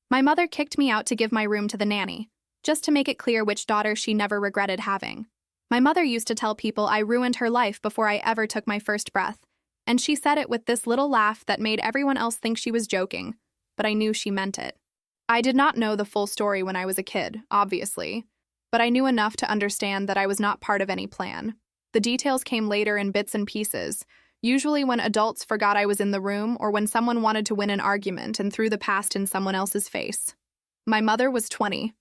My mother kicked me out to give my room to the nanny, just to make it clear which daughter she never regretted having. My mother used to tell people I ruined her life before I ever took my first breath, and she said it with this little laugh that made everyone else think she was joking, but I knew she meant it. I did not know the full story when I was a kid, obviously, but I knew enough to understand that I was not part of any plan. The details came later in bits and pieces, usually when adults forgot I was in the room or when someone wanted to win an argument and threw the past in someone else's face. My mother was 20,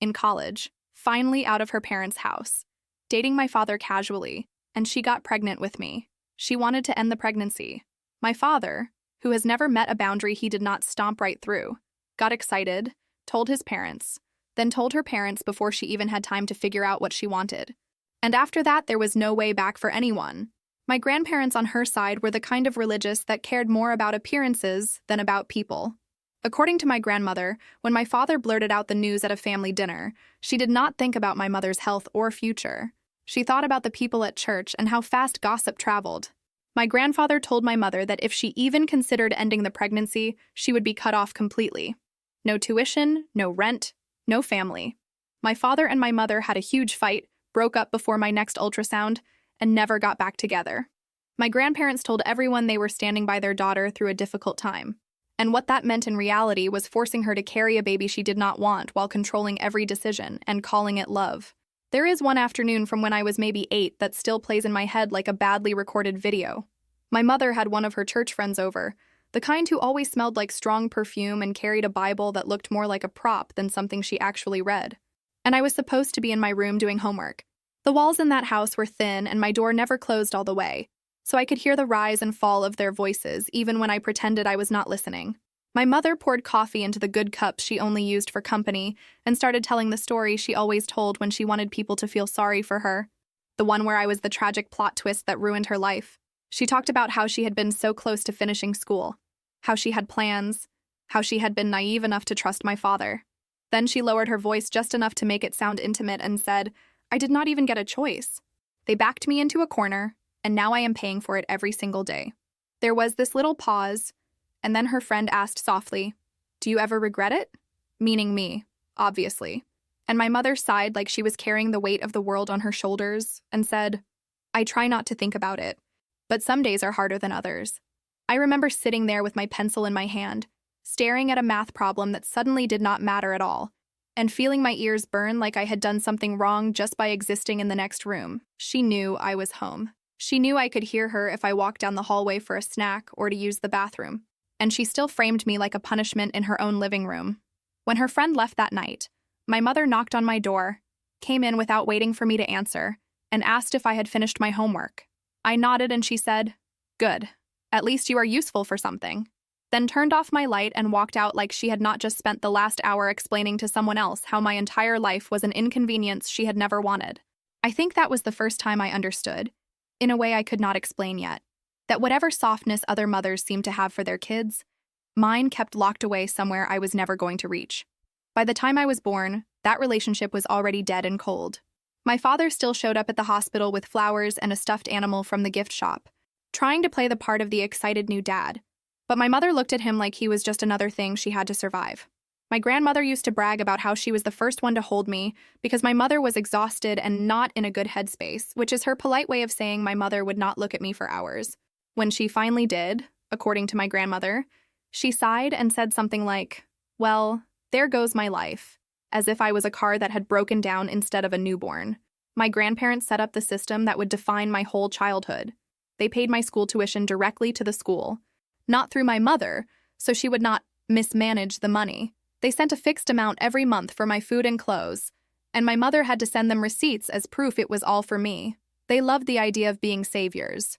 in college, finally out of her parents' house, dating my father casually, and she got pregnant with me. She wanted to end the pregnancy. My father, who has never met a boundary he did not stomp right through, got excited, told his parents, then told her parents before she even had time to figure out what she wanted. And after that, there was no way back for anyone. My grandparents on her side were the kind of religious that cared more about appearances than about people. According to my grandmother, when my father blurted out the news at a family dinner, she did not think about my mother's health or future. She thought about the people at church and how fast gossip traveled. My grandfather told my mother that if she even considered ending the pregnancy, she would be cut off completely. No tuition, no rent, no family. My father and my mother had a huge fight, broke up before my next ultrasound, and never got back together. My grandparents told everyone they were standing by their daughter through a difficult time. And what that meant in reality was forcing her to carry a baby she did not want while controlling every decision and calling it love. There is one afternoon from when I was maybe 8 that still plays in my head like a badly recorded video. My mother had one of her church friends over, the kind who always smelled like strong perfume and carried a Bible that looked more like a prop than something she actually read. And I was supposed to be in my room doing homework. The walls in that house were thin and my door never closed all the way, so I could hear the rise and fall of their voices even when I pretended I was not listening. My mother poured coffee into the good cups she only used for company and started telling the story she always told when she wanted people to feel sorry for her. The one where I was the tragic plot twist that ruined her life. She talked about how she had been so close to finishing school, how she had plans, how she had been naive enough to trust my father. Then she lowered her voice just enough to make it sound intimate and said, "I did not even get a choice. They backed me into a corner, and now I am paying for it every single day." There was this little pause, and then her friend asked softly, "Do you ever regret it?" Meaning me, obviously. And my mother sighed like she was carrying the weight of the world on her shoulders and said, "I try not to think about it, but some days are harder than others." I remember sitting there with my pencil in my hand, staring at a math problem that suddenly did not matter at all, and feeling my ears burn like I had done something wrong just by existing in the next room. She knew I was home. She knew I could hear her if I walked down the hallway for a snack or to use the bathroom, and she still framed me like a punishment in her own living room. When her friend left that night, my mother knocked on my door, came in without waiting for me to answer, and asked if I had finished my homework. I nodded and she said, "Good. At least you are useful for something." Then turned off my light and walked out like she had not just spent the last hour explaining to someone else how my entire life was an inconvenience she had never wanted. I think that was the first time I understood, in a way I could not explain yet, that whatever softness other mothers seemed to have for their kids, mine kept locked away somewhere I was never going to reach. By the time I was born, that relationship was already dead and cold. My father still showed up at the hospital with flowers and a stuffed animal from the gift shop, trying to play the part of the excited new dad. But my mother looked at him like he was just another thing she had to survive. My grandmother used to brag about how she was the first one to hold me because my mother was exhausted and not in a good headspace, which is her polite way of saying my mother would not look at me for hours. When she finally did, according to my grandmother, she sighed and said something like, "Well, there goes my life," as if I was a car that had broken down instead of a newborn. My grandparents set up the system that would define my whole childhood. They paid my school tuition directly to the school, not through my mother, so she would not mismanage the money. They sent a fixed amount every month for my food and clothes, and my mother had to send them receipts as proof it was all for me. They loved the idea of being saviors.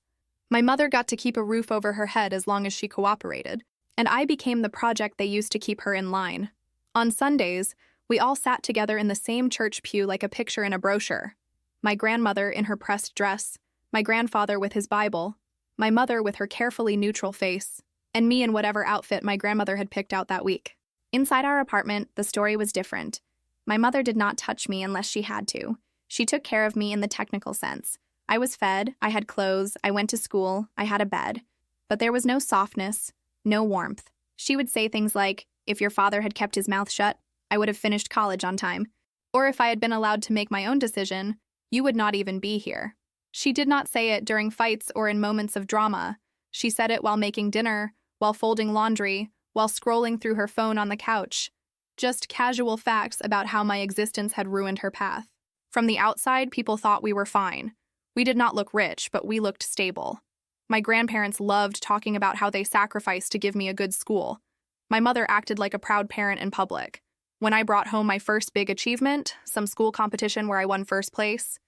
My mother got to keep a roof over her head as long as she cooperated, and I became the project they used to keep her in line. On Sundays, we all sat together in the same church pew like a picture in a brochure. My grandmother in her pressed dress, my grandfather with his Bible, my mother with her carefully neutral face, and me in whatever outfit my grandmother had picked out that week. Inside our apartment, the story was different. My mother did not touch me unless she had to. She took care of me in the technical sense. I was fed, I had clothes, I went to school, I had a bed. But there was no softness, no warmth. She would say things like, If your father had kept his mouth shut, I would have finished college on time. Or if I had been allowed to make my own decision, you would not even be here. She did not say it during fights or in moments of drama. She said it while making dinner, while folding laundry, while scrolling through her phone on the couch. Just casual facts about how my existence had ruined her path. From the outside, people thought we were fine. We did not look rich, but we looked stable. My grandparents loved talking about how they sacrificed to give me a good school. My mother acted like a proud parent in public. When I brought home my first big achievement, some school competition where I won first place,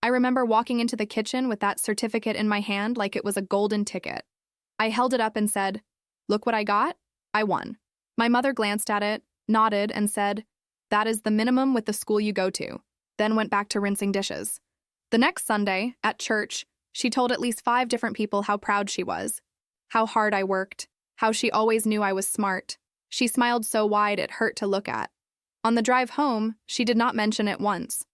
I remember walking into the kitchen with that certificate in my hand like it was a golden ticket. I held it up and said, "Look what I got? I won." My mother glanced at it, nodded, and said, "That is the minimum with the school you go to," then went back to rinsing dishes. The next Sunday, at church, she told at least 5 different people how proud she was, how hard I worked, how she always knew I was smart. She smiled so wide it hurt to look at. On the drive home, she did not mention it once.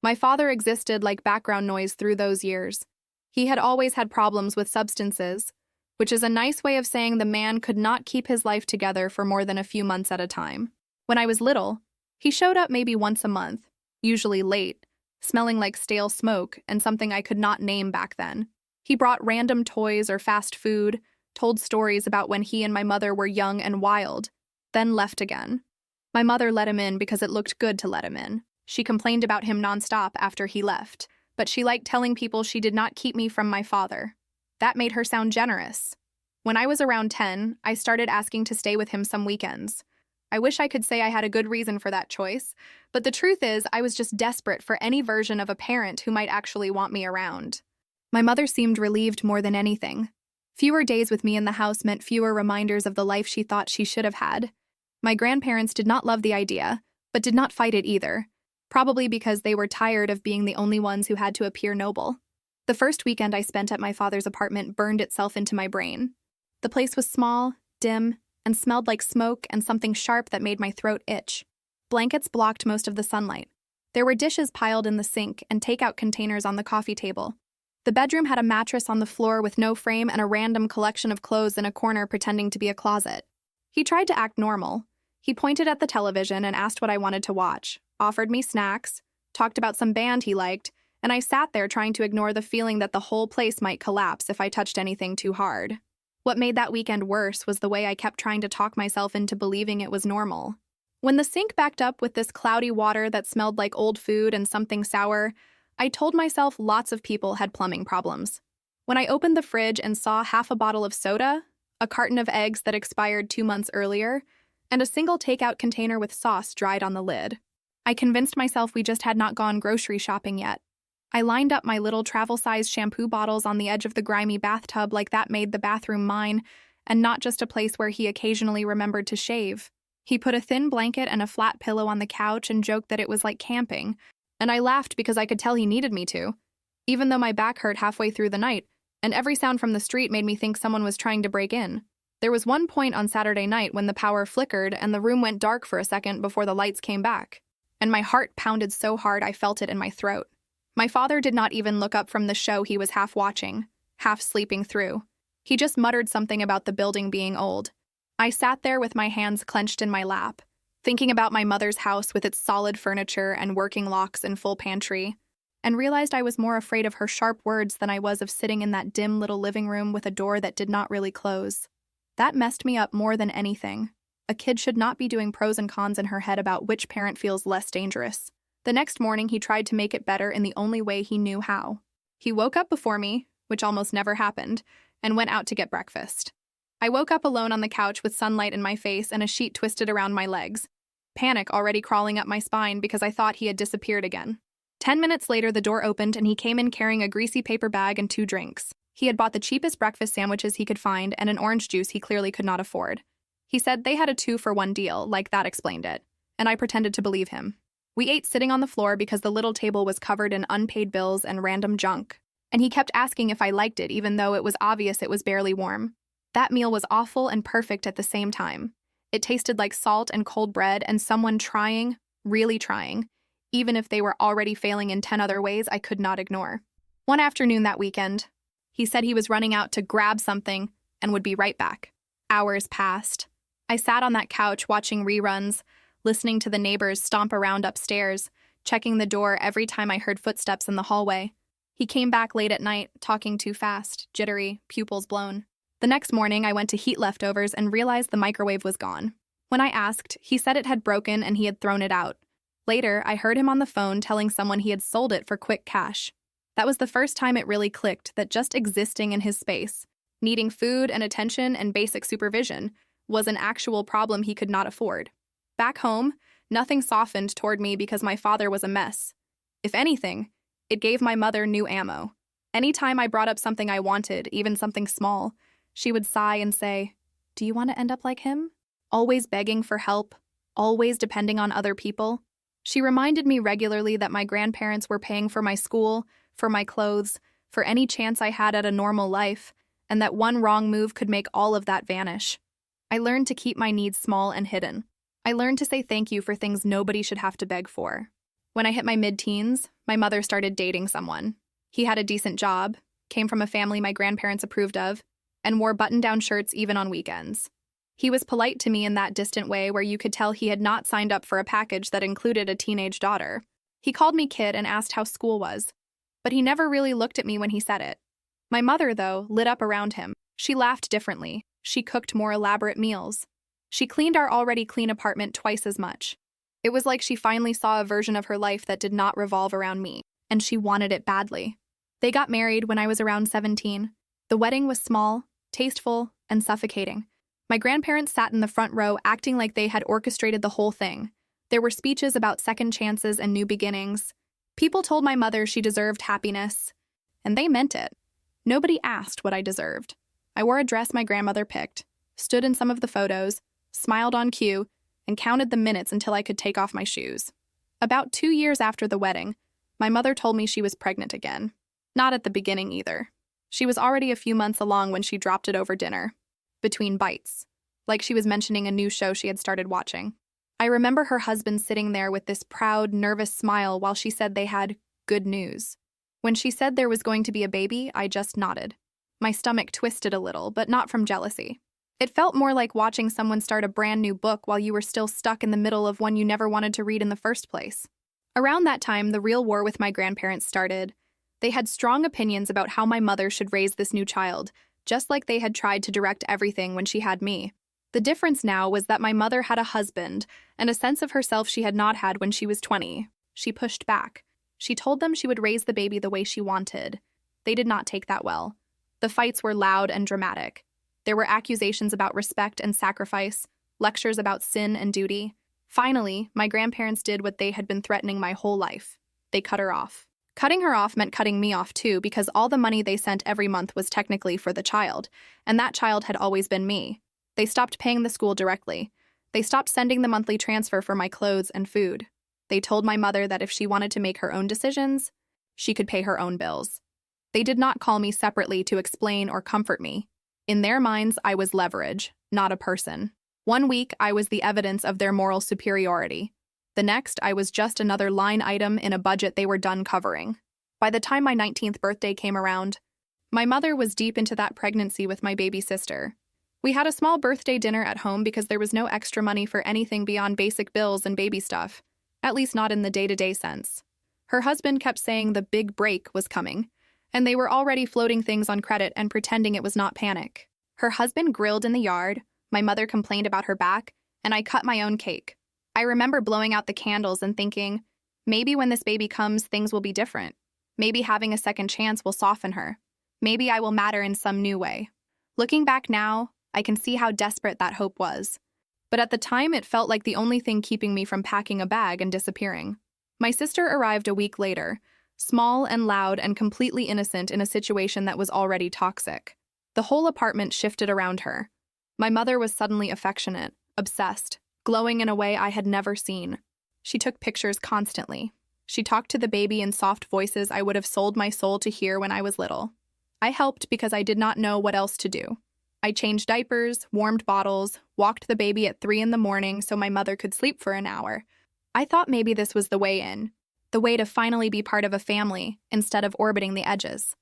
My father existed like background noise through those years. He had always had problems with substances, which is a nice way of saying the man could not keep his life together for more than a few months at a time. When I was little, he showed up maybe once a month, usually late, smelling like stale smoke and something I could not name back then. He brought random toys or fast food, told stories about when he and my mother were young and wild, then left again. My mother let him in because it looked good to let him in. She complained about him nonstop after he left, but she liked telling people she did not keep me from my father. That made her sound generous. When I was around 10, I started asking to stay with him some weekends. I wish I could say I had a good reason for that choice, but the truth is I was just desperate for any version of a parent who might actually want me around. My mother seemed relieved more than anything. Fewer days with me in the house meant fewer reminders of the life she thought she should have had. My grandparents did not love the idea, but did not fight it either, probably because they were tired of being the only ones who had to appear noble. The first weekend I spent at my father's apartment burned itself into my brain. The place was small, dim, and smelled like smoke and something sharp that made my throat itch. Blankets blocked most of the sunlight. There were dishes piled in the sink and takeout containers on the coffee table. The bedroom had a mattress on the floor with no frame and a random collection of clothes in a corner pretending to be a closet. He tried to act normal. He pointed at the television and asked what I wanted to watch, offered me snacks, talked about some band he liked, and I sat there trying to ignore the feeling that the whole place might collapse if I touched anything too hard. What made that weekend worse was the way I kept trying to talk myself into believing it was normal. When the sink backed up with this cloudy water that smelled like old food and something sour, I told myself lots of people had plumbing problems. When I opened the fridge and saw half a bottle of soda, a carton of eggs that expired 2 months earlier, and a single takeout container with sauce dried on the lid, I convinced myself we just had not gone grocery shopping yet. I lined up my little travel-sized shampoo bottles on the edge of the grimy bathtub like that made the bathroom mine, and not just a place where he occasionally remembered to shave. He put a thin blanket and a flat pillow on the couch and joked that it was like camping, and I laughed because I could tell he needed me to, even though my back hurt halfway through the night, and every sound from the street made me think someone was trying to break in. There was one point on Saturday night when the power flickered and the room went dark for a second before the lights came back, and my heart pounded so hard I felt it in my throat. My father did not even look up from the show he was half watching, half sleeping through. He just muttered something about the building being old. I sat there with my hands clenched in my lap, thinking about my mother's house with its solid furniture and working locks and full pantry, and realized I was more afraid of her sharp words than I was of sitting in that dim little living room with a door that did not really close. That messed me up more than anything. A kid should not be doing pros and cons in her head about which parent feels less dangerous. The next morning, he tried to make it better in the only way he knew how. He woke up before me, which almost never happened, and went out to get breakfast. I woke up alone on the couch with sunlight in my face and a sheet twisted around my legs, panic already crawling up my spine because I thought he had disappeared again. 10 minutes later, the door opened and he came in carrying a greasy paper bag and 2 drinks. He had bought the cheapest breakfast sandwiches he could find and an orange juice he clearly could not afford. He said they had a 2-for-1 deal, like that explained it, and I pretended to believe him. We ate sitting on the floor because the little table was covered in unpaid bills and random junk, and he kept asking if I liked it even though it was obvious it was barely warm. That meal was awful and perfect at the same time. It tasted like salt and cold bread and someone trying, really trying, even if they were already failing in 10 other ways I could not ignore. One afternoon that weekend, he said he was running out to grab something and would be right back. Hours passed. I sat on that couch watching reruns, listening to the neighbors stomp around upstairs, checking the door every time I heard footsteps in the hallway. He came back late at night, talking too fast, jittery, pupils blown. The next morning, I went to heat leftovers and realized the microwave was gone. When I asked, he said it had broken and he had thrown it out. Later, I heard him on the phone telling someone he had sold it for quick cash. That was the first time it really clicked that just existing in his space, needing food and attention and basic supervision, was an actual problem he could not afford. Back home, nothing softened toward me because my father was a mess. If anything, it gave my mother new ammo. Anytime I brought up something I wanted, even something small, she would sigh and say, "Do you want to end up like him? Always begging for help, always depending on other people." She reminded me regularly that my grandparents were paying for my school, for my clothes, for any chance I had at a normal life, and that one wrong move could make all of that vanish. I learned to keep my needs small and hidden. I learned to say thank you for things nobody should have to beg for. When I hit my mid-teens, my mother started dating someone. He had a decent job, came from a family my grandparents approved of, and wore button-down shirts even on weekends. He was polite to me in that distant way where you could tell he had not signed up for a package that included a teenage daughter. He called me kid and asked how school was, but he never really looked at me when he said it. My mother, though, lit up around him. She laughed differently. She cooked more elaborate meals. She cleaned our already clean apartment twice as much. It was like she finally saw a version of her life that did not revolve around me, and she wanted it badly. They got married when I was around 17. The wedding was small, tasteful, and suffocating. My grandparents sat in the front row acting like they had orchestrated the whole thing. There were speeches about second chances and new beginnings. People told my mother she deserved happiness, and they meant it. Nobody asked what I deserved. I wore a dress my grandmother picked, stood in some of the photos, smiled on cue, and counted the minutes until I could take off my shoes. About 2 years after the wedding, my mother told me she was pregnant again. Not at the beginning either. She was already a few months along when she dropped it over dinner, between bites, like she was mentioning a new show she had started watching. I remember her husband sitting there with this proud, nervous smile while she said they had good news. When she said there was going to be a baby, I just nodded. My stomach twisted a little, but not from jealousy. It felt more like watching someone start a brand new book while you were still stuck in the middle of one you never wanted to read in the first place. Around that time, the real war with my grandparents started. They had strong opinions about how my mother should raise this new child, just like they had tried to direct everything when she had me. The difference now was that my mother had a husband and a sense of herself she had not had when she was 20. She pushed back. She told them she would raise the baby the way she wanted. They did not take that well. The fights were loud and dramatic. There were accusations about respect and sacrifice, lectures about sin and duty. Finally, my grandparents did what they had been threatening my whole life. They cut her off. Cutting her off meant cutting me off too, because all the money they sent every month was technically for the child, and that child had always been me. They stopped paying the school directly. They stopped sending the monthly transfer for my clothes and food. They told my mother that if she wanted to make her own decisions, she could pay her own bills. They did not call me separately to explain or comfort me. In their minds, I was leverage, not a person. 1 week, I was the evidence of their moral superiority. The next, I was just another line item in a budget they were done covering. By the time my 19th birthday came around, my mother was deep into that pregnancy with my baby sister. We had a small birthday dinner at home because there was no extra money for anything beyond basic bills and baby stuff, at least not in the day-to-day sense. Her husband kept saying the big break was coming, and they were already floating things on credit and pretending it was not panic. Her husband grilled in the yard, my mother complained about her back, and I cut my own cake. I remember blowing out the candles and thinking, maybe when this baby comes, things will be different. Maybe having a second chance will soften her. Maybe I will matter in some new way. Looking back now, I can see how desperate that hope was. But at the time, it felt like the only thing keeping me from packing a bag and disappearing. My sister arrived a week later, small and loud and completely innocent in a situation that was already toxic. The whole apartment shifted around her. My mother was suddenly affectionate, obsessed, glowing in a way I had never seen. She took pictures constantly. She talked to the baby in soft voices I would have sold my soul to hear when I was little. I helped because I did not know what else to do. I changed diapers, warmed bottles, walked the baby at 3 in the morning so my mother could sleep for an hour. I thought maybe this was the way in, the way to finally be part of a family instead of orbiting the edges.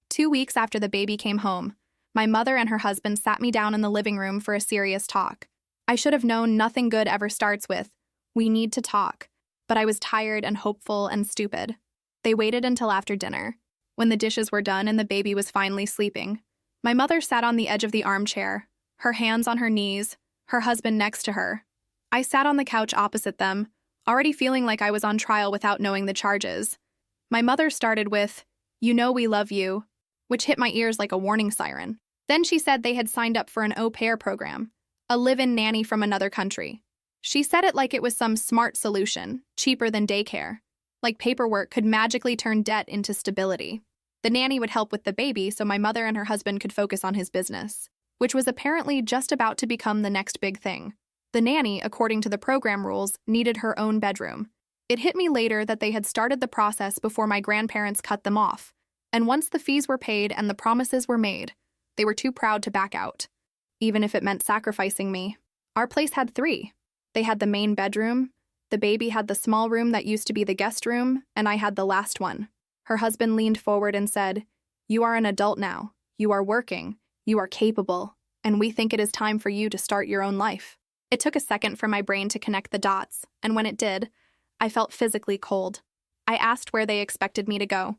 2 weeks after the baby came home, my mother and her husband sat me down in the living room for a serious talk. I should have known nothing good ever starts with, "We need to talk," but I was tired and hopeful and stupid. They waited until after dinner, when the dishes were done and the baby was finally sleeping. My mother sat on the edge of the armchair, her hands on her knees, her husband next to her. I sat on the couch opposite them, already feeling like I was on trial without knowing the charges. My mother started with, "You know we love you," which hit my ears like a warning siren. Then she said they had signed up for an au pair program, a live-in nanny from another country. She said it like it was some smart solution, cheaper than daycare, like paperwork could magically turn debt into stability. The nanny would help with the baby so my mother and her husband could focus on his business, which was apparently just about to become the next big thing. The nanny, according to the program rules, needed her own bedroom. It hit me later that they had started the process before my grandparents cut them off, and once the fees were paid and the promises were made, they were too proud to back out, even if it meant sacrificing me. Our place had 3. They had the main bedroom, the baby had the small room that used to be the guest room, and I had the last one. Her husband leaned forward and said, "You are an adult now. You are working. You are capable. And we think it is time for you to start your own life." It took a second for my brain to connect the dots, and when it did, I felt physically cold. I asked where they expected me to go.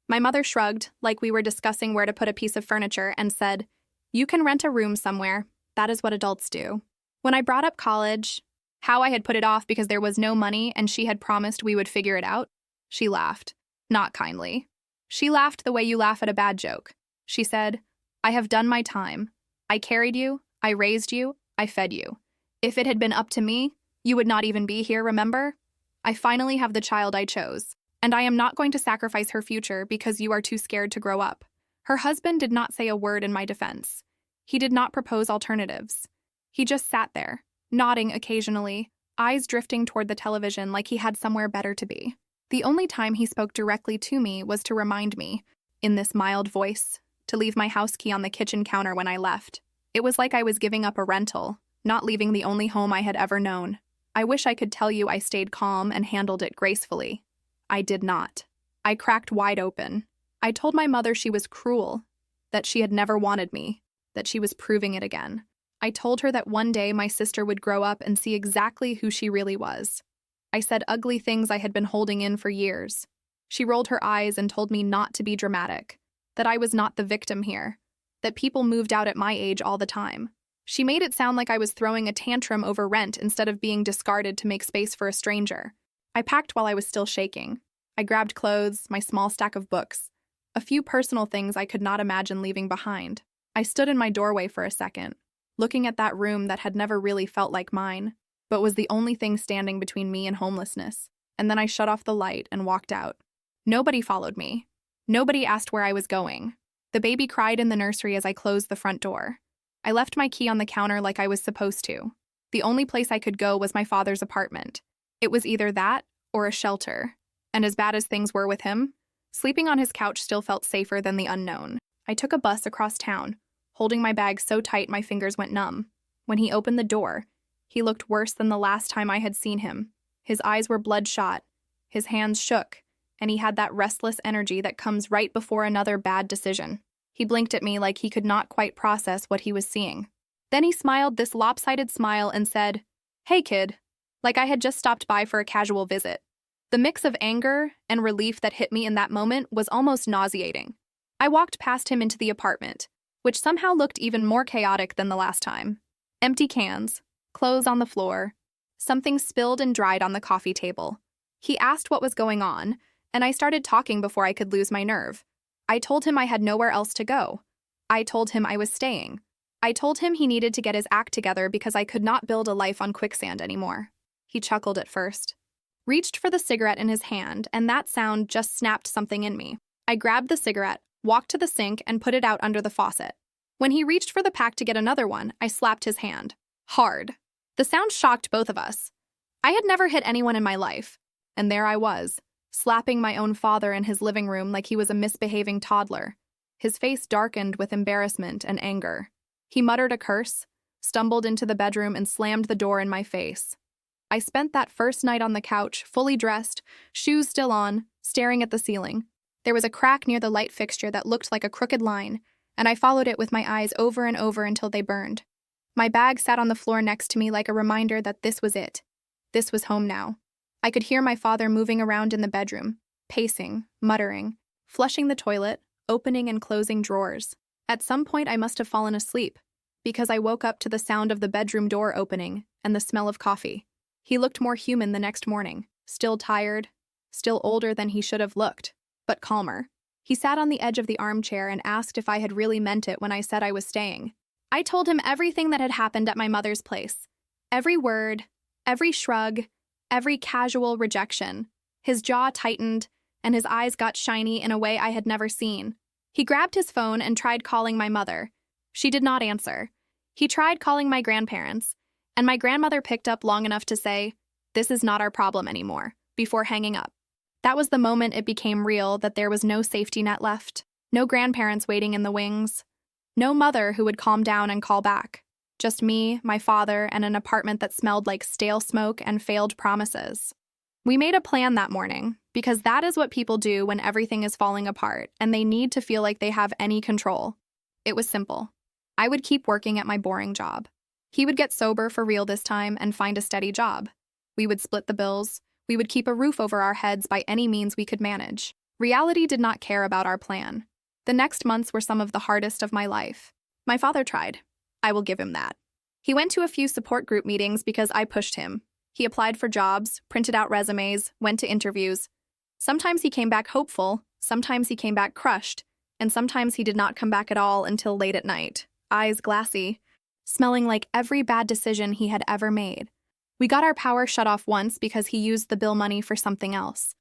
My mother shrugged, like we were discussing where to put a piece of furniture, and said, "You can rent a room somewhere. That is what adults do." When I brought up college, how I had put it off because there was no money and she had promised we would figure it out, she laughed. Not kindly. She laughed the way you laugh at a bad joke. She said, "I have done my time. I carried you, I raised you, I fed you. If it had been up to me, you would not even be here, remember? I finally have the child I chose, and I am not going to sacrifice her future because you are too scared to grow up." Her husband did not say a word in my defense. He did not propose alternatives. He just sat there, nodding occasionally, eyes drifting toward the television like he had somewhere better to be. The only time he spoke directly to me was to remind me, in this mild voice, to leave my house key on the kitchen counter when I left. It was like I was giving up a rental, not leaving the only home I had ever known. I wish I could tell you I stayed calm and handled it gracefully. I did not. I cracked wide open. I told my mother she was cruel, that she had never wanted me, that she was proving it again. I told her that one day my sister would grow up and see exactly who she really was. I said ugly things I had been holding in for years. She rolled her eyes and told me not to be dramatic, that I was not the victim here, that people moved out at my age all the time. She made it sound like I was throwing a tantrum over rent instead of being discarded to make space for a stranger. I packed while I was still shaking. I grabbed clothes, my small stack of books, a few personal things I could not imagine leaving behind. I stood in my doorway for a second, looking at that room that had never really felt like mine, but was the only thing standing between me and homelessness, and then I shut off the light and walked out. Nobody followed me. Nobody asked where I was going. The baby cried in the nursery as I closed the front door. I left my key on the counter like I was supposed to. The only place I could go was my father's apartment. It was either that or a shelter, and as bad as things were with him, sleeping on his couch still felt safer than the unknown. I took a bus across town, holding my bag so tight my fingers went numb. When he opened the door, he looked worse than the last time I had seen him. His eyes were bloodshot, his hands shook, and he had that restless energy that comes right before another bad decision. He blinked at me like he could not quite process what he was seeing. Then he smiled this lopsided smile and said, "Hey, kid," like I had just stopped by for a casual visit. The mix of anger and relief that hit me in that moment was almost nauseating. I walked past him into the apartment, which somehow looked even more chaotic than the last time. Empty cans, clothes on the floor, something spilled and dried on the coffee table. He asked what was going on, and I started talking before I could lose my nerve. I told him I had nowhere else to go. I told him I was staying. I told him he needed to get his act together because I could not build a life on quicksand anymore. He chuckled at first, reached for the cigarette in his hand, and that sound just snapped something in me. I grabbed the cigarette, walked to the sink, and put it out under the faucet. When he reached for the pack to get another one, I slapped his hand. Hard. The sound shocked both of us. I had never hit anyone in my life, and there I was, slapping my own father in his living room like he was a misbehaving toddler. His face darkened with embarrassment and anger. He muttered a curse, stumbled into the bedroom, and slammed the door in my face. I spent that first night on the couch, fully dressed, shoes still on, staring at the ceiling. There was a crack near the light fixture that looked like a crooked line, and I followed it with my eyes over and over until they burned. My bag sat on the floor next to me like a reminder that this was it. This was home now. I could hear my father moving around in the bedroom, pacing, muttering, flushing the toilet, opening and closing drawers. At some point, I must have fallen asleep, because I woke up to the sound of the bedroom door opening and the smell of coffee. He looked more human the next morning, still tired, still older than he should have looked, but calmer. He sat on the edge of the armchair and asked if I had really meant it when I said I was staying. I told him everything that had happened at my mother's place. Every word, every shrug, every casual rejection. His jaw tightened, and his eyes got shiny in a way I had never seen. He grabbed his phone and tried calling my mother. She did not answer. He tried calling my grandparents, and my grandmother picked up long enough to say, "This is not our problem anymore," before hanging up. That was the moment it became real that there was no safety net left, no grandparents waiting in the wings, no mother who would calm down and call back. Just me, my father, and an apartment that smelled like stale smoke and failed promises. We made a plan that morning, because that is what people do when everything is falling apart and they need to feel like they have any control. It was simple. I would keep working at my boring job. He would get sober for real this time and find a steady job. We would split the bills. We would keep a roof over our heads by any means we could manage. Reality did not care about our plan. The next months were some of the hardest of my life. My father tried. I will give him that. He went to a few support group meetings because I pushed him. He applied for jobs, printed out resumes, went to interviews. Sometimes he came back hopeful, sometimes he came back crushed, and sometimes he did not come back at all until late at night, eyes glassy, smelling like every bad decision he had ever made. We got our power shut off once because he used the bill money for something else.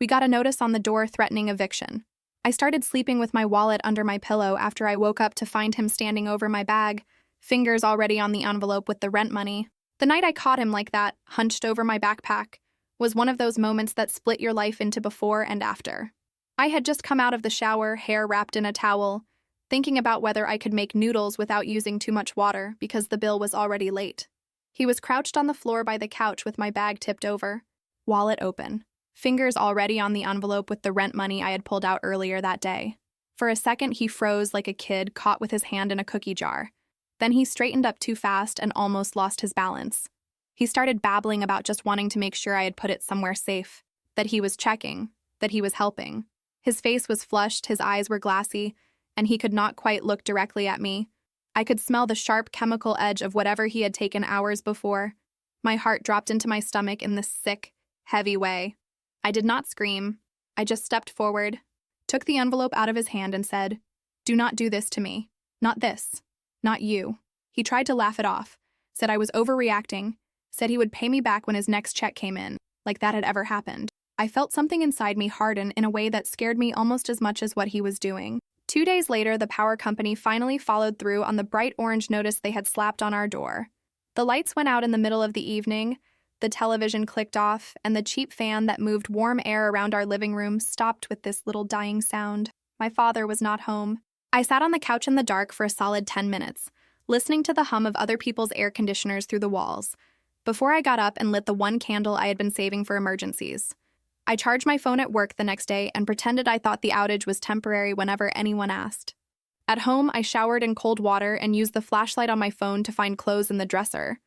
We got a notice on the door threatening eviction. I started sleeping with my wallet under my pillow after I woke up to find him standing over my bag, fingers already on the envelope with the rent money. The night I caught him like that, hunched over my backpack, was one of those moments that split your life into before and after. I had just come out of the shower, hair wrapped in a towel, thinking about whether I could make noodles without using too much water because the bill was already late. He was crouched on the floor by the couch with my bag tipped over, wallet open, fingers already on the envelope with the rent money I had pulled out earlier that day. For a second, he froze like a kid caught with his hand in a cookie jar. Then he straightened up too fast and almost lost his balance. He started babbling about just wanting to make sure I had put it somewhere safe, that he was checking, that he was helping. His face was flushed, his eyes were glassy, and he could not quite look directly at me. I could smell the sharp chemical edge of whatever he had taken hours before. My heart dropped into my stomach in this sick, heavy way. I did not scream. I just stepped forward, took the envelope out of his hand and said, "Do not do this to me. Not this. Not you." He tried to laugh it off, said I was overreacting, said he would pay me back when his next check came in, like that had ever happened. I felt something inside me harden in a way that scared me almost as much as what he was doing. 2 days later, the power company finally followed through on the bright orange notice they had slapped on our door. The lights went out in the middle of the evening, the television clicked off, and the cheap fan that moved warm air around our living room stopped with this little dying sound. My father was not home. I sat on the couch in the dark for a solid 10 minutes, listening to the hum of other people's air conditioners through the walls, before I got up and lit the one candle I had been saving for emergencies. I charged my phone at work the next day and pretended I thought the outage was temporary whenever anyone asked. At home, I showered in cold water and used the flashlight on my phone to find clothes in the dresser.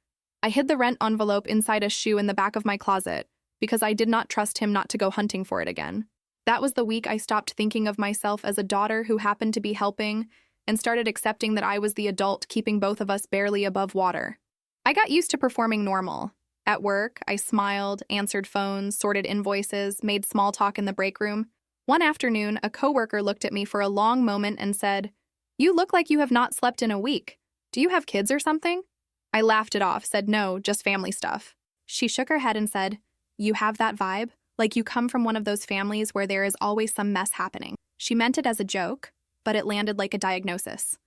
I hid the rent envelope inside a shoe in the back of my closet because I did not trust him not to go hunting for it again. That was the week I stopped thinking of myself as a daughter who happened to be helping and started accepting that I was the adult keeping both of us barely above water. I got used to performing normal. At work, I smiled, answered phones, sorted invoices, made small talk in the break room. One afternoon, a coworker looked at me for a long moment and said, "You look like you have not slept in a week. Do you have kids or something?" I laughed it off, said no, just family stuff. She shook her head and said, "You have that vibe? Like you come from one of those families where there is always some mess happening." She meant it as a joke, but it landed like a diagnosis.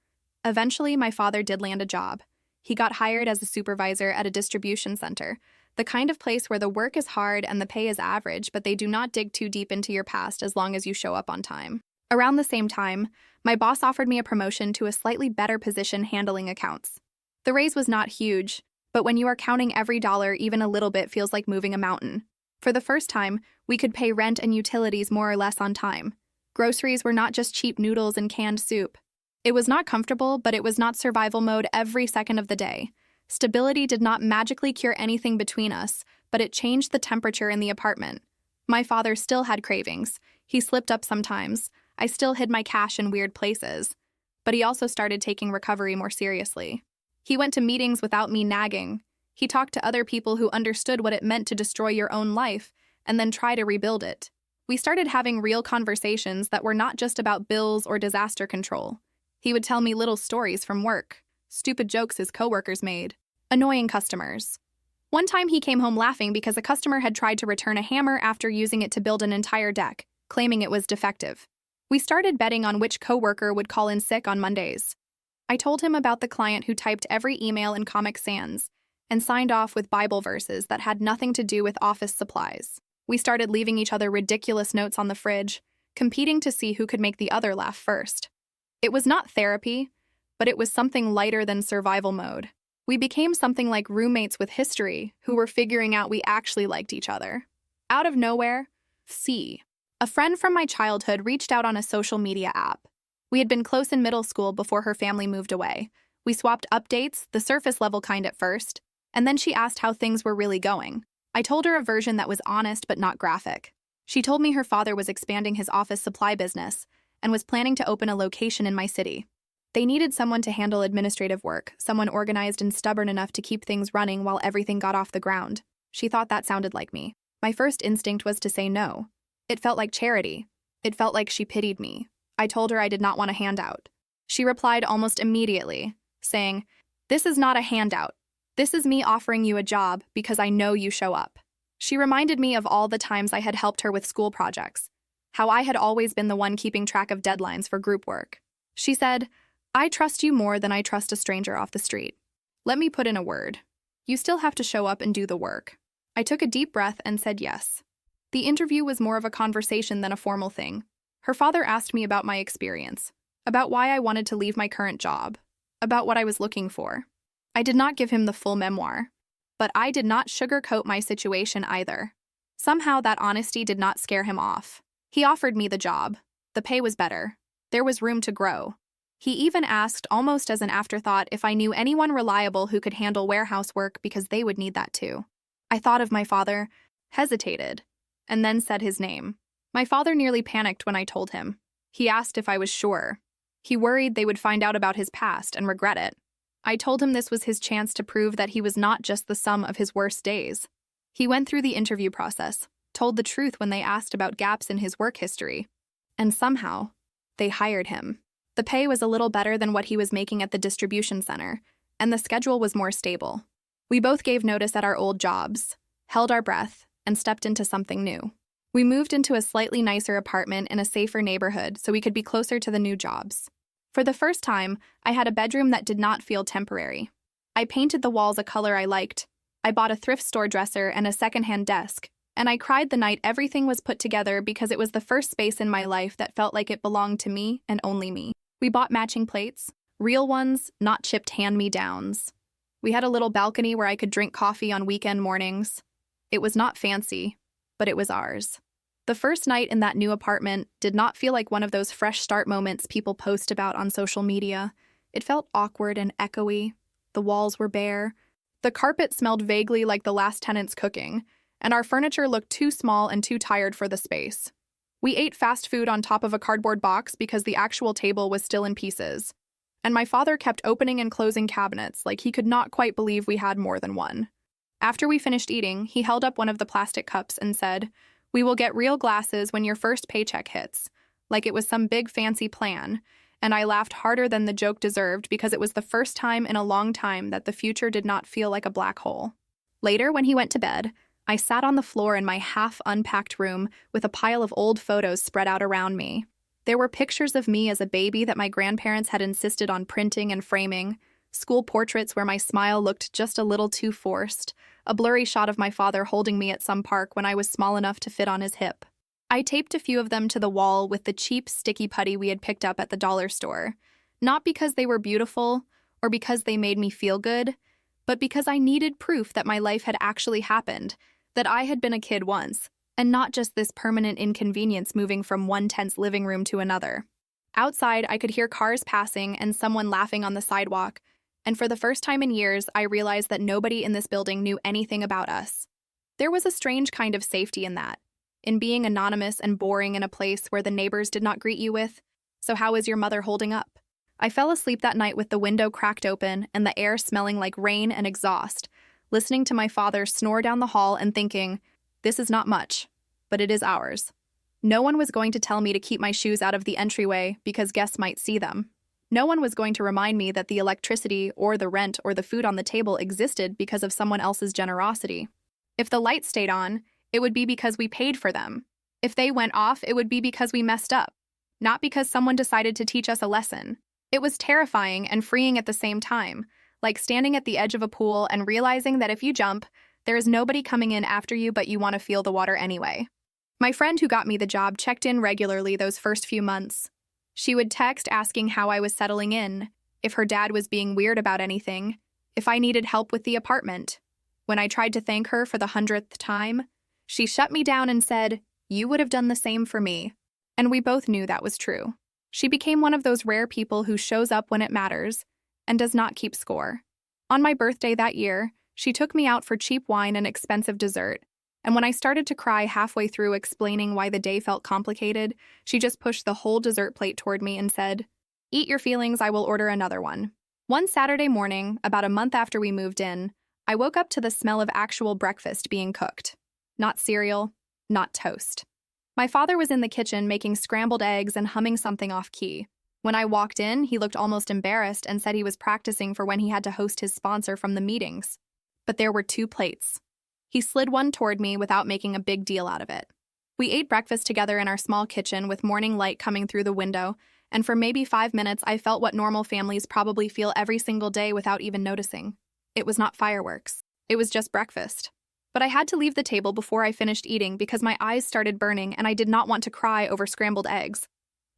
Eventually, my father did land a job. He got hired as a supervisor at a distribution center, the kind of place where the work is hard and the pay is average, but they do not dig too deep into your past as long as you show up on time. Around the same time, my boss offered me a promotion to a slightly better position handling accounts. The raise was not huge, but when you are counting every dollar, even a little bit feels like moving a mountain. For the first time, we could pay rent and utilities more or less on time. Groceries were not just cheap noodles and canned soup. It was not comfortable, but it was not survival mode every second of the day. Stability did not magically cure anything between us, but it changed the temperature in the apartment. My father still had cravings. He slipped up sometimes. I still hid my cash in weird places. But he also started taking recovery more seriously. He went to meetings without me nagging. He talked to other people who understood what it meant to destroy your own life and then try to rebuild it. We started having real conversations that were not just about bills or disaster control. He would tell me little stories from work, stupid jokes his coworkers made, annoying customers. One time he came home laughing because a customer had tried to return a hammer after using it to build an entire deck, claiming it was defective. We started betting on which coworker would call in sick on Mondays. I told him about the client who typed every email in Comic Sans and signed off with Bible verses that had nothing to do with office supplies. We started leaving each other ridiculous notes on the fridge, competing to see who could make the other laugh first. It was not therapy, but it was something lighter than survival mode. We became something like roommates with history who were figuring out we actually liked each other. Out of nowhere, a friend from my childhood reached out on a social media app. We had been close in middle school before her family moved away. We swapped updates, the surface level kind at first, and then she asked how things were really going. I told her a version that was honest but not graphic. She told me her father was expanding his office supply business and was planning to open a location in my city. They needed someone to handle administrative work, someone organized and stubborn enough to keep things running while everything got off the ground. She thought that sounded like me. My first instinct was to say no. It felt like charity. It felt like she pitied me. I told her I did not want a handout. She replied almost immediately, saying, "This is not a handout. This is me offering you a job because I know you show up." She reminded me of all the times I had helped her with school projects, how I had always been the one keeping track of deadlines for group work. She said, "I trust you more than I trust a stranger off the street. Let me put in a word. You still have to show up and do the work." I took a deep breath and said yes. The interview was more of a conversation than a formal thing. Her father asked me about my experience, about why I wanted to leave my current job, about what I was looking for. I did not give him the full memoir, but I did not sugarcoat my situation either. Somehow that honesty did not scare him off. He offered me the job. The pay was better. There was room to grow. He even asked, almost as an afterthought, if I knew anyone reliable who could handle warehouse work because they would need that too. I thought of my father, hesitated, and then said his name. My father nearly panicked when I told him. He asked if I was sure. He worried they would find out about his past and regret it. I told him this was his chance to prove that he was not just the sum of his worst days. He went through the interview process, told the truth when they asked about gaps in his work history, and somehow, they hired him. The pay was a little better than what he was making at the distribution center, and the schedule was more stable. We both gave notice at our old jobs, held our breath, and stepped into something new. We moved into a slightly nicer apartment in a safer neighborhood so we could be closer to the new jobs. For the first time, I had a bedroom that did not feel temporary. I painted the walls a color I liked. I bought a thrift store dresser and a secondhand desk, and I cried the night everything was put together because it was the first space in my life that felt like it belonged to me and only me. We bought matching plates, real ones, not chipped hand-me-downs. We had a little balcony where I could drink coffee on weekend mornings. It was not fancy, but it was ours. The first night in that new apartment did not feel like one of those fresh start moments people post about on social media. It felt awkward and echoey. The walls were bare. The carpet smelled vaguely like the last tenant's cooking, and our furniture looked too small and too tired for the space. We ate fast food on top of a cardboard box because the actual table was still in pieces, and my father kept opening and closing cabinets like he could not quite believe we had more than one. After we finished eating, he held up one of the plastic cups and said, "We will get real glasses when your first paycheck hits," like it was some big fancy plan, and I laughed harder than the joke deserved because it was the first time in a long time that the future did not feel like a black hole. Later, when he went to bed, I sat on the floor in my half-unpacked room with a pile of old photos spread out around me. There were pictures of me as a baby that my grandparents had insisted on printing and framing, school portraits where my smile looked just a little too forced, a blurry shot of my father holding me at some park when I was small enough to fit on his hip. I taped a few of them to the wall with the cheap sticky putty we had picked up at the dollar store, not because they were beautiful or because they made me feel good, but because I needed proof that my life had actually happened, that I had been a kid once, and not just this permanent inconvenience moving from one tense living room to another. Outside, I could hear cars passing and someone laughing on the sidewalk, and for the first time in years, I realized that nobody in this building knew anything about us. There was a strange kind of safety in that, in being anonymous and boring in a place where the neighbors did not greet you with, "So how is your mother holding up?" I fell asleep that night with the window cracked open and the air smelling like rain and exhaust, listening to my father snore down the hall and thinking, "This is not much, but it is ours." No one was going to tell me to keep my shoes out of the entryway because guests might see them. No one was going to remind me that the electricity or the rent or the food on the table existed because of someone else's generosity. If the lights stayed on, it would be because we paid for them. If they went off, it would be because we messed up, not because someone decided to teach us a lesson. It was terrifying and freeing at the same time, like standing at the edge of a pool and realizing that if you jump, there is nobody coming in after you but you want to feel the water anyway. My friend who got me the job checked in regularly those first few months. She would text asking how I was settling in, if her dad was being weird about anything, if I needed help with the apartment. When I tried to thank her for the 100th time, she shut me down and said, "You would have done the same for me." And we both knew that was true. She became one of those rare people who shows up when it matters and does not keep score. On my birthday that year, she took me out for cheap wine and expensive dessert. And when I started to cry halfway through explaining why the day felt complicated, she just pushed the whole dessert plate toward me and said, "Eat your feelings, I will order another one." One Saturday morning, about a month after we moved in, I woke up to the smell of actual breakfast being cooked. Not cereal, not toast. My father was in the kitchen making scrambled eggs and humming something off-key. When I walked in, he looked almost embarrassed and said he was practicing for when he had to host his sponsor from the meetings. But there were 2 plates. He slid one toward me without making a big deal out of it. We ate breakfast together in our small kitchen with morning light coming through the window, and for maybe 5 minutes I felt what normal families probably feel every single day without even noticing. It was not fireworks. It was just breakfast. But I had to leave the table before I finished eating because my eyes started burning and I did not want to cry over scrambled eggs.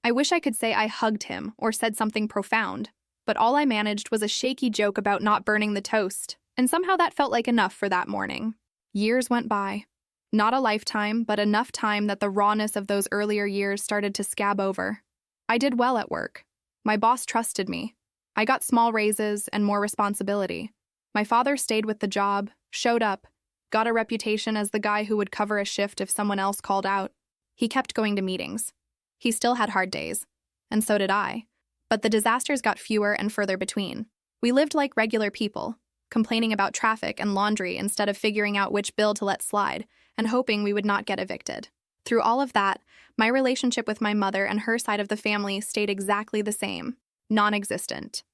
I wish I could say I hugged him or said something profound, but all I managed was a shaky joke about not burning the toast, and somehow that felt like enough for that morning. Years went by. Not a lifetime, but enough time that the rawness of those earlier years started to scab over. I did well at work. My boss trusted me. I got small raises and more responsibility. My father stayed with the job, showed up, got a reputation as the guy who would cover a shift if someone else called out. He kept going to meetings. He still had hard days, and so did I. But the disasters got fewer and further between. We lived like regular people, complaining about traffic and laundry instead of figuring out which bill to let slide, and hoping we would not get evicted. Through all of that, my relationship with my mother and her side of the family stayed exactly the same, non-existent.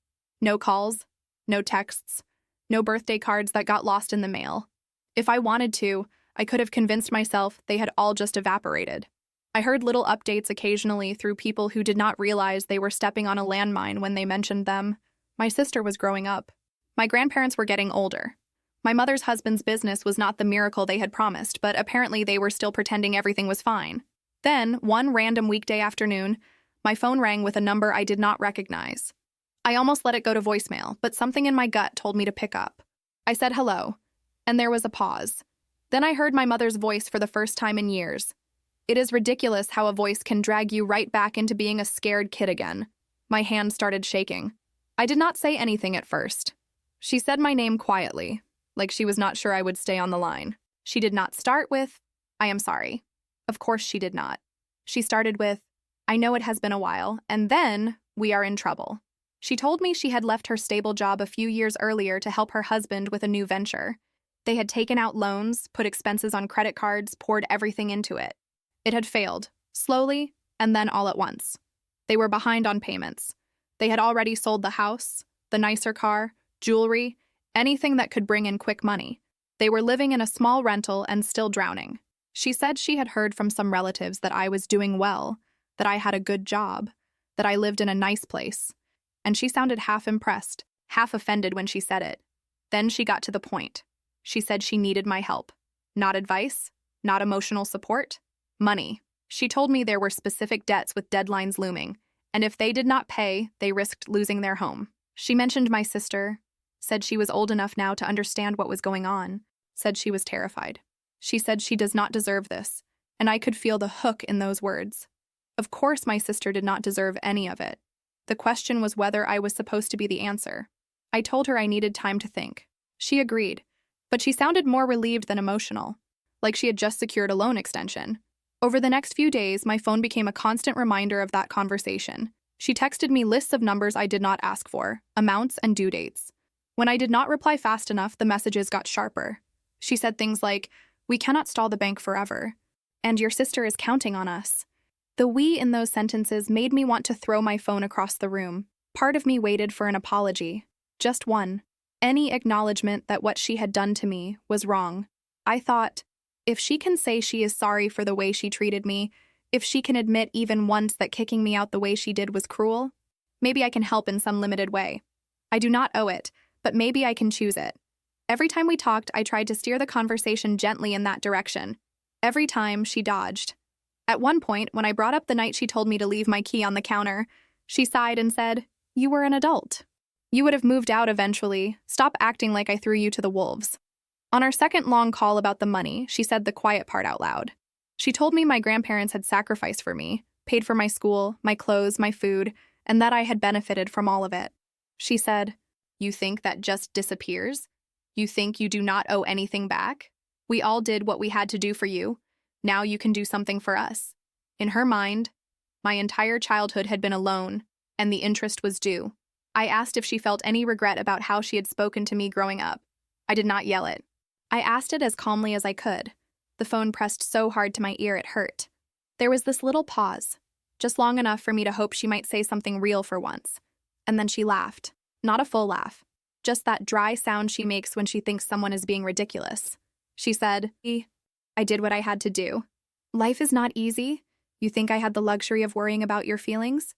No calls, no texts, no birthday cards that got lost in the mail. If I wanted to, I could have convinced myself they had all just evaporated. I heard little updates occasionally through people who did not realize they were stepping on a landmine when they mentioned them. My sister was growing up. My grandparents were getting older. My mother's husband's business was not the miracle they had promised, but apparently they were still pretending everything was fine. Then, one random weekday afternoon, my phone rang with a number I did not recognize. I almost let it go to voicemail, but something in my gut told me to pick up. I said hello, and there was a pause. Then I heard my mother's voice for the first time in years. It is ridiculous how a voice can drag you right back into being a scared kid again. My hand started shaking. I did not say anything at first. She said my name quietly, like she was not sure I would stay on the line. She did not start with, "I am sorry." Of course she did not. She started with, "I know it has been a while," and then, "We are in trouble." She told me she had left her stable job a few years earlier to help her husband with a new venture. They had taken out loans, put expenses on credit cards, poured everything into it. It had failed, slowly, and then all at once. They were behind on payments. They had already sold the house, the nicer car, jewelry, anything that could bring in quick money. They were living in a small rental and still drowning. She said she had heard from some relatives that I was doing well, that I had a good job, that I lived in a nice place. And she sounded half impressed, half offended when she said it. Then she got to the point. She said she needed my help. Not advice, not emotional support, money. She told me there were specific debts with deadlines looming, and if they did not pay, they risked losing their home. She mentioned my sister, said she was old enough now to understand what was going on, said she was terrified. She said she does not deserve this, and I could feel the hook in those words. Of course, my sister did not deserve any of it. The question was whether I was supposed to be the answer. I told her I needed time to think. She agreed, but she sounded more relieved than emotional, like she had just secured a loan extension. Over the next few days, my phone became a constant reminder of that conversation. She texted me lists of numbers I did not ask for, amounts, and due dates. When I did not reply fast enough, the messages got sharper. She said things like, "We cannot stall the bank forever," and "Your sister is counting on us." The "we" in those sentences made me want to throw my phone across the room. Part of me waited for an apology. Just one. Any acknowledgement that what she had done to me was wrong. I thought, if she can say she is sorry for the way she treated me, if she can admit even once that kicking me out the way she did was cruel, maybe I can help in some limited way. I do not owe it, but maybe I can choose it. Every time we talked, I tried to steer the conversation gently in that direction. Every time, she dodged. At one point, when I brought up the night she told me to leave my key on the counter, she sighed and said, "You were an adult. You would have moved out eventually. Stop acting like I threw you to the wolves." On our second long call about the money, she said the quiet part out loud. She told me my grandparents had sacrificed for me, paid for my school, my clothes, my food, and that I had benefited from all of it. She said, "You think that just disappears? You think you do not owe anything back? We all did what we had to do for you. Now you can do something for us." In her mind, my entire childhood had been a loan, and the interest was due. I asked if she felt any regret about how she had spoken to me growing up. I did not yell it. I asked it as calmly as I could. The phone pressed so hard to my ear it hurt. There was this little pause, just long enough for me to hope she might say something real for once. And then she laughed. Not a full laugh, just that dry sound she makes when she thinks someone is being ridiculous. She said, "I did what I had to do. Life is not easy. You think I had the luxury of worrying about your feelings?"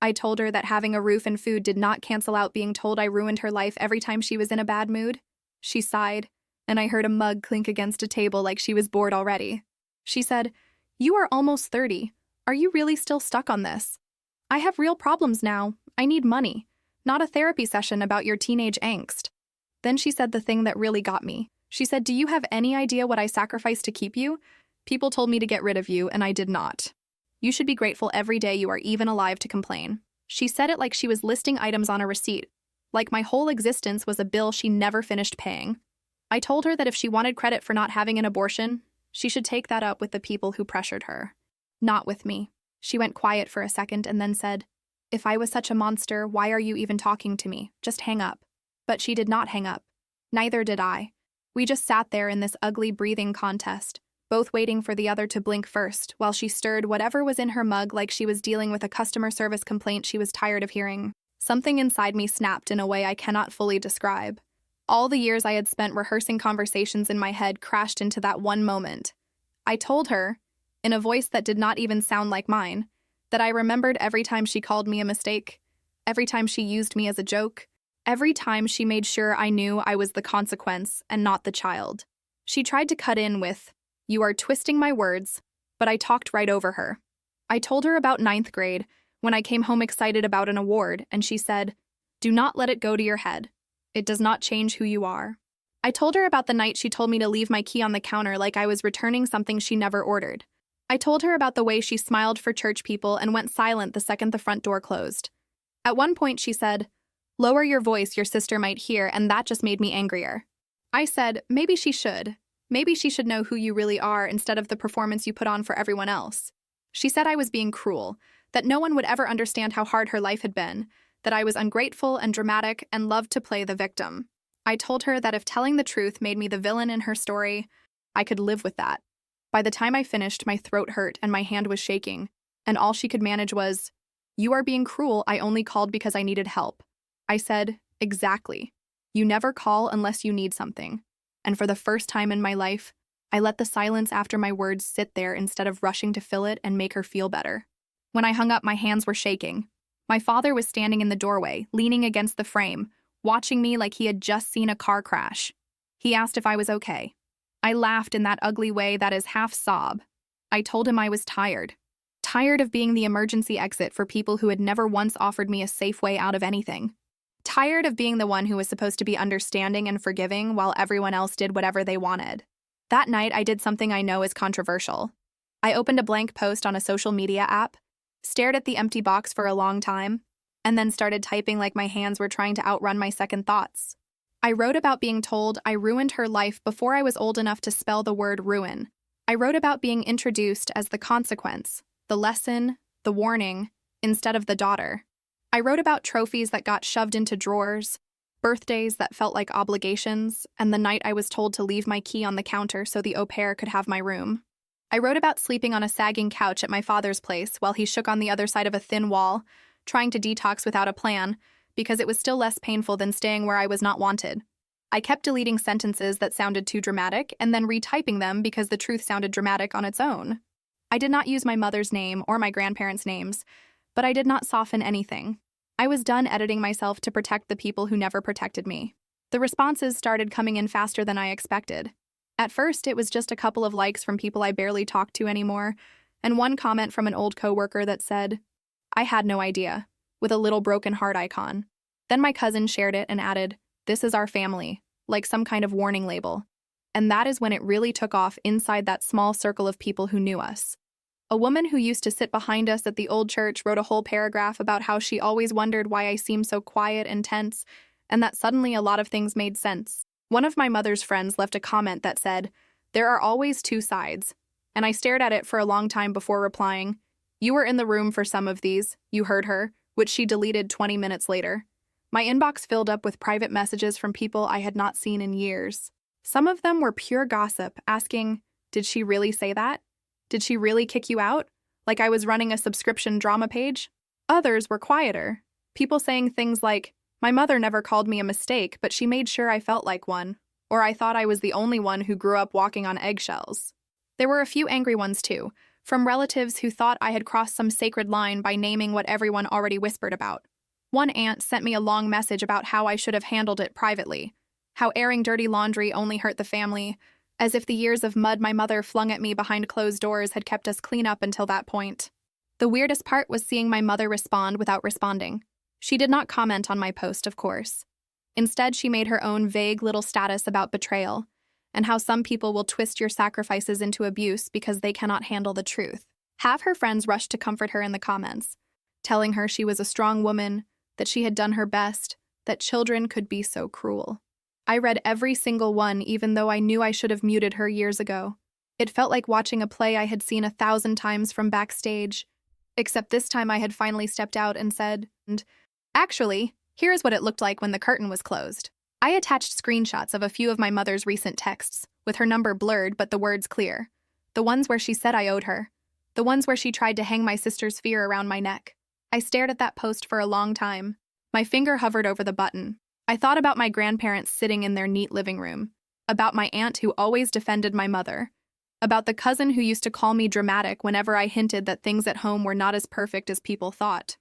I told her that having a roof and food did not cancel out being told I ruined her life every time she was in a bad mood. She sighed, and I heard a mug clink against a table like she was bored already. She said, "You are almost 30. Are you really still stuck on this? I have real problems now. I need money, not a therapy session about your teenage angst." Then she said the thing that really got me. She said, "Do you have any idea what I sacrificed to keep you? People told me to get rid of you, and I did not. You should be grateful every day you are even alive to complain." She said it like she was listing items on a receipt, like my whole existence was a bill she never finished paying. I told her that if she wanted credit for not having an abortion, she should take that up with the people who pressured her, not with me. She went quiet for a second and then said, "If I was such a monster, why are you even talking to me? Just hang up." But she did not hang up. Neither did I. We just sat there in this ugly breathing contest, both waiting for the other to blink first, while she stirred whatever was in her mug like she was dealing with a customer service complaint she was tired of hearing. Something inside me snapped in a way I cannot fully describe. All the years I had spent rehearsing conversations in my head crashed into that one moment. I told her, in a voice that did not even sound like mine, that I remembered every time she called me a mistake, every time she used me as a joke, every time she made sure I knew I was the consequence and not the child. She tried to cut in with, "You are twisting my words," but I talked right over her. I told her about 9th grade, when I came home excited about an award, and she said, "Do not let it go to your head. It does not change who you are." I told her about the night she told me to leave my key on the counter like I was returning something she never ordered. I told her about the way she smiled for church people and went silent the second the front door closed. At one point she said, "Lower your voice, your sister might hear," and that just made me angrier. I said, maybe she should. Maybe she should know who you really are instead of the performance you put on for everyone else. She said I was being cruel, that no one would ever understand how hard her life had been, that I was ungrateful and dramatic and loved to play the victim. I told her that if telling the truth made me the villain in her story, I could live with that. By the time I finished, my throat hurt and my hand was shaking, and all she could manage was, "You are being cruel. I only called because I needed help." I said, "Exactly. You never call unless you need something." And for the first time in my life, I let the silence after my words sit there instead of rushing to fill it and make her feel better. When I hung up, my hands were shaking. My father was standing in the doorway, leaning against the frame, watching me like he had just seen a car crash. He asked if I was okay. I laughed in that ugly way that is half sob. I told him I was tired. Tired of being the emergency exit for people who had never once offered me a safe way out of anything. Tired of being the one who was supposed to be understanding and forgiving while everyone else did whatever they wanted. That night, I did something I know is controversial. I opened a blank post on a social media app, stared at the empty box for a long time, and then started typing like my hands were trying to outrun my second thoughts. I wrote about being told I ruined her life before I was old enough to spell the word ruin. I wrote about being introduced as the consequence, the lesson, the warning, instead of the daughter. I wrote about trophies that got shoved into drawers, birthdays that felt like obligations, and the night I was told to leave my key on the counter so the au pair could have my room. I wrote about sleeping on a sagging couch at my father's place while he shook on the other side of a thin wall, trying to detox without a plan, because it was still less painful than staying where I was not wanted. I kept deleting sentences that sounded too dramatic and then retyping them because the truth sounded dramatic on its own. I did not use my mother's name or my grandparents' names, but I did not soften anything. I was done editing myself to protect the people who never protected me. The responses started coming in faster than I expected. At first, it was just a couple of likes from people I barely talked to anymore, and one comment from an old coworker that said, "I had no idea," with a little broken heart icon. Then my cousin shared it and added, "This is our family," like some kind of warning label. And that is when it really took off inside that small circle of people who knew us. A woman who used to sit behind us at the old church wrote a whole paragraph about how she always wondered why I seemed so quiet and tense, and that suddenly a lot of things made sense. One of my mother's friends left a comment that said, "There are always two sides," and I stared at it for a long time before replying, "You were in the room for some of these, you heard her," which she deleted 20 minutes later. My inbox filled up with private messages from people I had not seen in years. Some of them were pure gossip, asking, "Did she really say that? Did she really kick you out?" Like I was running a subscription drama page. Others were quieter, people saying things like, "My mother never called me a mistake, but she made sure I felt like one," or "I thought I was the only one who grew up walking on eggshells." There were a few angry ones too, from relatives who thought I had crossed some sacred line by naming what everyone already whispered about. One aunt sent me a long message about how I should have handled it privately, how airing dirty laundry only hurt the family, as if the years of mud my mother flung at me behind closed doors had kept us clean up until that point. The weirdest part was seeing my mother respond without responding. She did not comment on my post, of course. Instead, she made her own vague little status about betrayal, and how some people will twist your sacrifices into abuse because they cannot handle the truth. Half her friends rushed to comfort her in the comments, telling her she was a strong woman, that she had done her best, that children could be so cruel. I read every single one, even though I knew I should have muted her years ago. It felt like watching a play I had seen 1,000 times from backstage, except this time I had finally stepped out and said, "Actually, here is what it looked like when the curtain was closed." I attached screenshots of a few of my mother's recent texts, with her number blurred but the words clear. The ones where she said I owed her. The ones where she tried to hang my sister's fear around my neck. I stared at that post for a long time. My finger hovered over the button. I thought about my grandparents sitting in their neat living room, about my aunt who always defended my mother, about the cousin who used to call me dramatic whenever I hinted that things at home were not as perfect as people thought.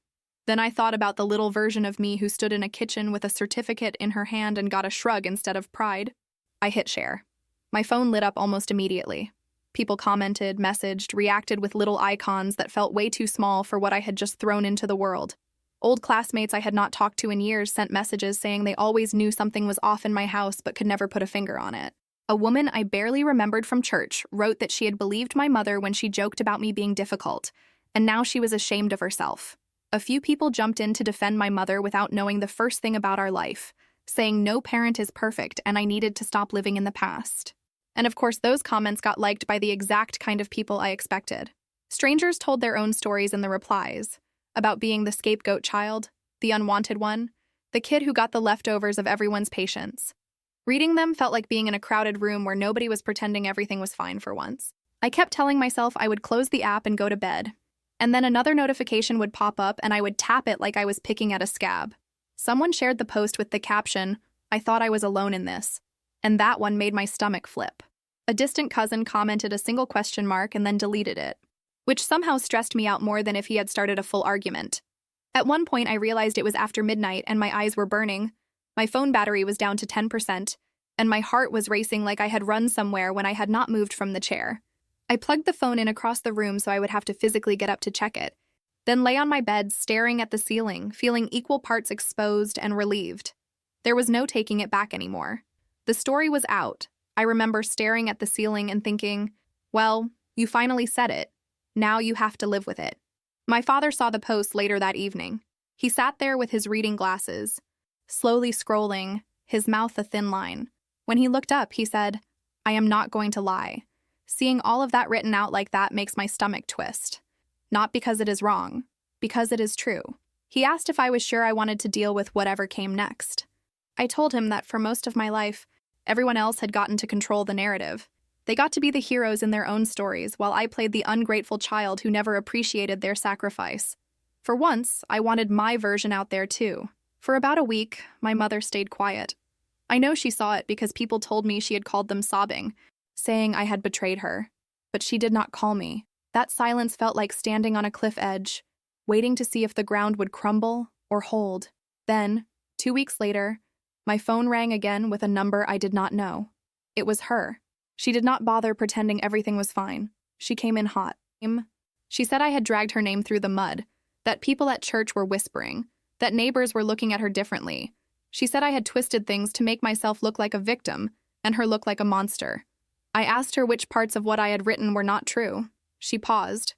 Then I thought about the little version of me who stood in a kitchen with a certificate in her hand and got a shrug instead of pride. I hit share. My phone lit up almost immediately. People commented, messaged, reacted with little icons that felt way too small for what I had just thrown into the world. Old classmates I had not talked to in years sent messages saying they always knew something was off in my house but could never put a finger on it. A woman I barely remembered from church wrote that she had believed my mother when she joked about me being difficult, and now she was ashamed of herself. A few people jumped in to defend my mother without knowing the first thing about our life, saying no parent is perfect and I needed to stop living in the past. And of course, those comments got liked by the exact kind of people I expected. Strangers told their own stories in the replies, about being the scapegoat child, the unwanted one, the kid who got the leftovers of everyone's patience. Reading them felt like being in a crowded room where nobody was pretending everything was fine for once. I kept telling myself I would close the app and go to bed, and then another notification would pop up and I would tap it like I was picking at a scab. Someone shared the post with the caption, "I thought I was alone in this," and that one made my stomach flip. A distant cousin commented a single question mark and then deleted it, which somehow stressed me out more than if he had started a full argument. At one point, I realized it was after midnight and my eyes were burning. My phone battery was down to 10%, and my heart was racing like I had run somewhere when I had not moved from the chair. I plugged the phone in across the room so I would have to physically get up to check it, then lay on my bed staring at the ceiling, feeling equal parts exposed and relieved. There was no taking it back anymore. The story was out. I remember staring at the ceiling and thinking, well, you finally said it. Now you have to live with it. My father saw the post later that evening. He sat there with his reading glasses, slowly scrolling, his mouth a thin line. When he looked up, he said, "I am not going to lie. Seeing all of that written out like that makes my stomach twist. Not because it is wrong, because it is true." He asked if I was sure I wanted to deal with whatever came next. I told him that for most of my life, everyone else had gotten to control the narrative. They got to be the heroes in their own stories, while I played the ungrateful child who never appreciated their sacrifice. For once, I wanted my version out there too. For about a week, my mother stayed quiet. I know she saw it because people told me she had called them sobbing, saying I had betrayed her. But she did not call me. That silence felt like standing on a cliff edge, waiting to see if the ground would crumble or hold. Then, 2 weeks later, my phone rang again with a number I did not know. It was her. She did not bother pretending everything was fine. She came in hot. She said I had dragged her name through the mud, that people at church were whispering, that neighbors were looking at her differently. She said I had twisted things to make myself look like a victim and her look like a monster. I asked her which parts of what I had written were not true. She paused,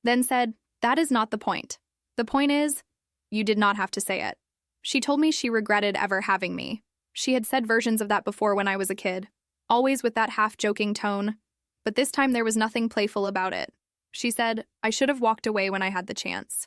then said, "That is not the point. The point is, you did not have to say it." She told me she regretted ever having me. She had said versions of that before when I was a kid, always with that half-joking tone, but this time there was nothing playful about it. She said, "I should have walked away when I had the chance.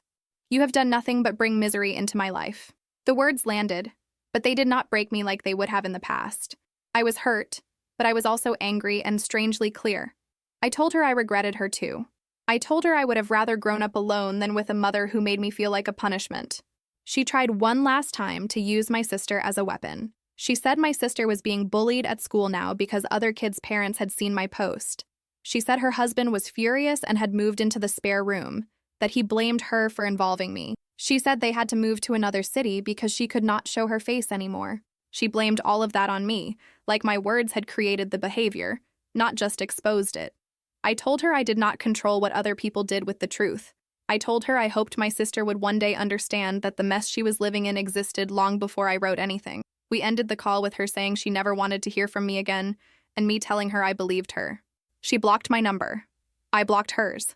You have done nothing but bring misery into my life." The words landed, but they did not break me like they would have in the past. I was hurt, but I was also angry and strangely clear. I told her I regretted her too. I told her I would have rather grown up alone than with a mother who made me feel like a punishment. She tried one last time to use my sister as a weapon. She said my sister was being bullied at school now because other kids' parents had seen my post. She said her husband was furious and had moved into the spare room, that he blamed her for involving me. She said they had to move to another city because she could not show her face anymore. She blamed all of that on me, like my words had created the behavior, not just exposed it. I told her I did not control what other people did with the truth. I told her I hoped my sister would one day understand that the mess she was living in existed long before I wrote anything. We ended the call with her saying she never wanted to hear from me again, and me telling her I believed her. She blocked my number. I blocked hers.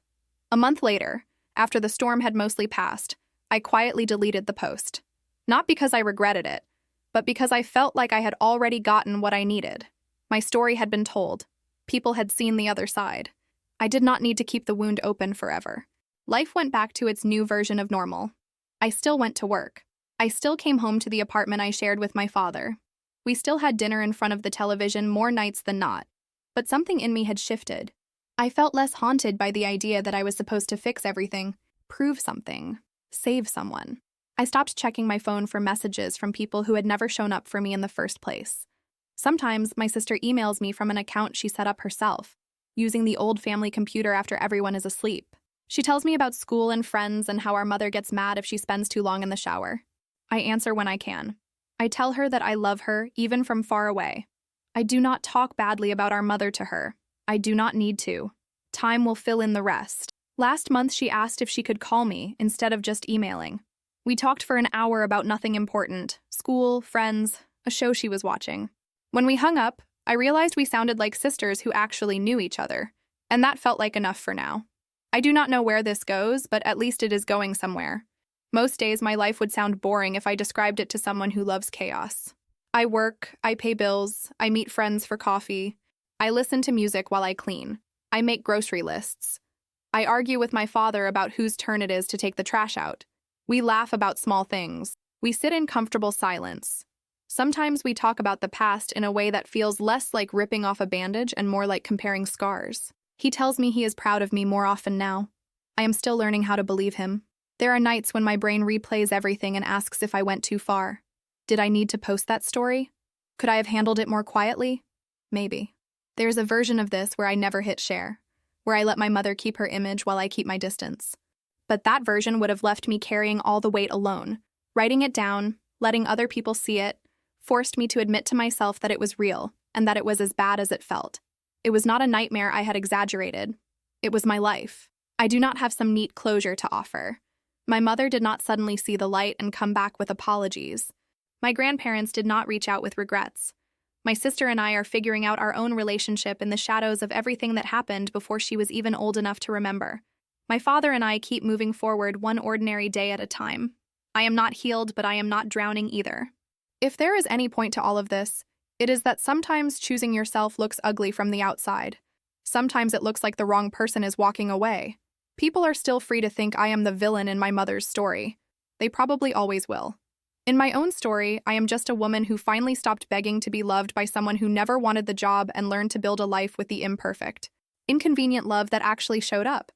A month later, after the storm had mostly passed, I quietly deleted the post. Not because I regretted it, but because I felt like I had already gotten what I needed. My story had been told. People had seen the other side. I did not need to keep the wound open forever. Life went back to its new version of normal. I still went to work. I still came home to the apartment I shared with my father. We still had dinner in front of the television more nights than not. But something in me had shifted. I felt less haunted by the idea that I was supposed to fix everything, prove something, save someone. I stopped checking my phone for messages from people who had never shown up for me in the first place. Sometimes my sister emails me from an account she set up herself, using the old family computer after everyone is asleep. She tells me about school and friends and how our mother gets mad if she spends too long in the shower. I answer when I can. I tell her that I love her, even from far away. I do not talk badly about our mother to her. I do not need to. Time will fill in the rest. Last month, she asked if she could call me instead of just emailing. We talked for an hour about nothing important, school, friends, a show she was watching. When we hung up, I realized we sounded like sisters who actually knew each other, and that felt like enough for now. I do not know where this goes, but at least it is going somewhere. Most days, my life would sound boring if I described it to someone who loves chaos. I work, I pay bills, I meet friends for coffee. I listen to music while I clean. I make grocery lists. I argue with my father about whose turn it is to take the trash out. We laugh about small things. We sit in comfortable silence. Sometimes we talk about the past in a way that feels less like ripping off a bandage and more like comparing scars. He tells me he is proud of me more often now. I am still learning how to believe him. There are nights when my brain replays everything and asks if I went too far. Did I need to post that story? Could I have handled it more quietly? Maybe. There's a version of this where I never hit share, where I let my mother keep her image while I keep my distance. But that version would have left me carrying all the weight alone. Writing it down, letting other people see it, forced me to admit to myself that it was real and that it was as bad as it felt. It was not a nightmare I had exaggerated. It was my life. I do not have some neat closure to offer. My mother did not suddenly see the light and come back with apologies. My grandparents did not reach out with regrets. My sister and I are figuring out our own relationship in the shadows of everything that happened before she was even old enough to remember. My father and I keep moving forward one ordinary day at a time. I am not healed, but I am not drowning either. If there is any point to all of this, it is that sometimes choosing yourself looks ugly from the outside. Sometimes it looks like the wrong person is walking away. People are still free to think I am the villain in my mother's story. They probably always will. In my own story, I am just a woman who finally stopped begging to be loved by someone who never wanted the job and learned to build a life with the imperfect, inconvenient love that actually showed up.